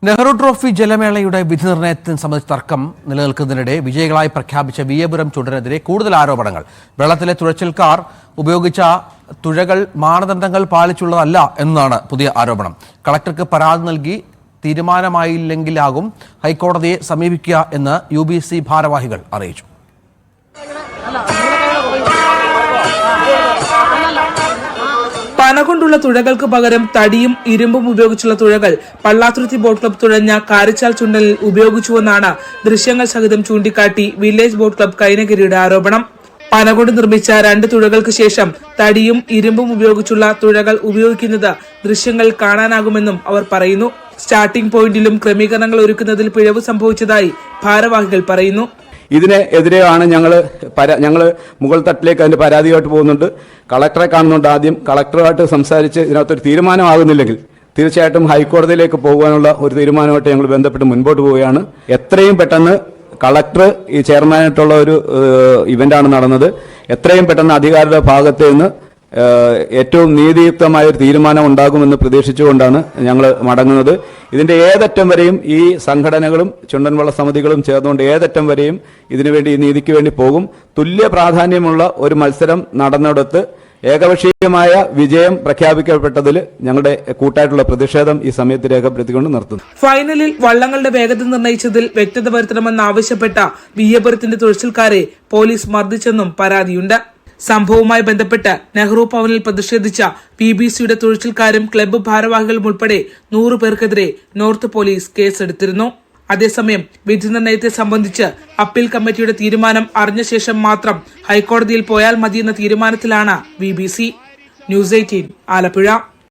Nehru trophy ജലമേളയുടെ വിധി നിർണ്ണയത്തിന് സംബന്ധിച്ച തർക്കം നിലനിൽക്കുന്നതിനിടെ വിജയികളായി പ്രഖ്യാപിച്ച വിയപുരം ചുണ്ടനെതിരെ കൂടുതൽ ആരോപണങ്ങൾ. വെള്ളത്തിലെ തുഴച്ചിൽക്കാർ ഉപയോഗിച്ച തുഴകൾ മാനദണ്ഡങ്ങൾ പാലിച്ചുള്ളതല്ല എന്നാണ് പുതിയ ആരോപണം. കളക്ടർക്ക് പരാതി നൽകി തീരുമാനമായില്ലെങ്കിലാകും ഹൈക്കോടതിയെ സമീപിക്കുക എന്ന് UBC ഭാരവാഹികൾ അറിയിച്ചു. പനകൊണ്ടുള്ള തുഴകൾക്ക് പകരം തടിയും ഇരുമ്പും ഉപയോഗിച്ചുള്ള തുഴകൾ പള്ളാത്തുരുത്തി ബോട്ട് ക്ലബ്ബ് തുഴഞ്ഞ കാരിച്ചാൽ ചുണ്ടലിൽ ഉപയോഗിച്ചുവെന്നാണ് ദൃശ്യങ്ങൾ സഹിതം ചൂണ്ടിക്കാട്ടി വില്ലേജ് ബോട്ട് ക്ലബ്ബ് കൈനഗിരിയുടെ ആരോപണം. പനകൊണ്ട് നിർമ്മിച്ച 2 തുഴകൾക്ക് ശേഷം തടിയും ഇരുമ്പും ഉപയോഗിച്ചുള്ള തുഴകൾ ഉപയോഗിക്കുന്നത് ദൃശ്യങ്ങൾ കാണാനാകുമെന്നും അവർ പറയുന്നു. സ്റ്റാർട്ടിംഗ് പോയിന്റിലും ക്രമീകരണങ്ങൾ ഒരുക്കുന്നതിൽ പിഴവ് സംഭവിച്ചതായി ഭാരവാഹികൾ പറയുന്നു. ഇതിനെതിരെയാണ് ഞങ്ങൾ മുകൾ തട്ടിലേക്ക് അതിന്റെ പരാതിയായിട്ട് പോകുന്നുണ്ട്. കളക്ടറെ കാണുന്നുണ്ട്. ആദ്യം കളക്ടറുമായിട്ട് സംസാരിച്ച് ഇതിനകത്തൊരു തീരുമാനമാകുന്നില്ലെങ്കിൽ തീർച്ചയായിട്ടും ഹൈക്കോടതിയിലേക്ക് പോകാനുള്ള ഒരു തീരുമാനമായിട്ട് ഞങ്ങൾ ബന്ധപ്പെട്ട് മുൻപോട്ട് പോവുകയാണ്. എത്രയും പെട്ടെന്ന് കളക്ടർ ഈ ചെയർമാനായിട്ടുള്ള ഒരു ഇവന്റാണ് നടന്നത്. എത്രയും പെട്ടെന്ന് അധികാരിയുടെ ഭാഗത്ത് നിന്ന് ഏറ്റവും നീതിയുക്തമായ ഒരു തീരുമാനം ഉണ്ടാകുമെന്ന് പ്രതീക്ഷിച്ചുകൊണ്ടാണ് ഞങ്ങൾ മടങ്ങുന്നത്. ഇതിന്റെ ഏതറ്റം വരെയും ഈ സംഘടനകളും ചുണ്ടൻവള്ള സമിതികളും ചേർന്നുകൊണ്ട് ഏതറ്റം വരെയും ഇതിനുവേണ്ടി ഈ നീതിക്ക് വേണ്ടി പോകും. തുല്യ പ്രാധാന്യമുള്ള ഒരു മത്സരം നടന്നിടത്ത് ഏകപക്ഷീയമായ വിജയം പ്രഖ്യാപിക്കപ്പെട്ടതിൽ ഞങ്ങളുടെ കൂട്ടായിട്ടുള്ള പ്രതിഷേധം ഈ സമയത്ത് രേഖപ്പെടുത്തിക്കൊണ്ട് നിർത്തുന്നു. ഫൈനലിൽ വള്ളങ്ങളുടെ വേഗത നിർണ്ണയിച്ചതിൽ വ്യക്തത വരുത്തണമെന്നാവശ്യപ്പെട്ട വിയ്യപുരത്തിന്റെ തുഴച്ചിൽക്കാരെ പോലീസ് മർദ്ദിച്ചെന്നും പരാതിയുണ്ട്. സംഭവവുമായി ബന്ധപ്പെട്ട് നെഹ്റു ഭവനിൽ പ്രതിഷേധിച്ച PBCയുടെ തുഴച്ചിൽക്കാരും ക്ലബ്ബ് ഭാരവാഹികളും ഉൾപ്പെടെ 100 പേർക്കെതിരെ നോർത്ത് പോലീസ് കേസെടുത്തിരുന്നു. അതേസമയം വിധി നിർണ്ണയത്തെ സംബന്ധിച്ച് അപ്പീൽ കമ്മിറ്റിയുടെ തീരുമാനം അറിഞ്ഞ ശേഷം മാത്രം ഹൈക്കോടതിയിൽ പോയാൽ മതിയെന്ന തീരുമാനത്തിലാണ് VBC. ന്യൂസ് 18 ആലപ്പുഴ.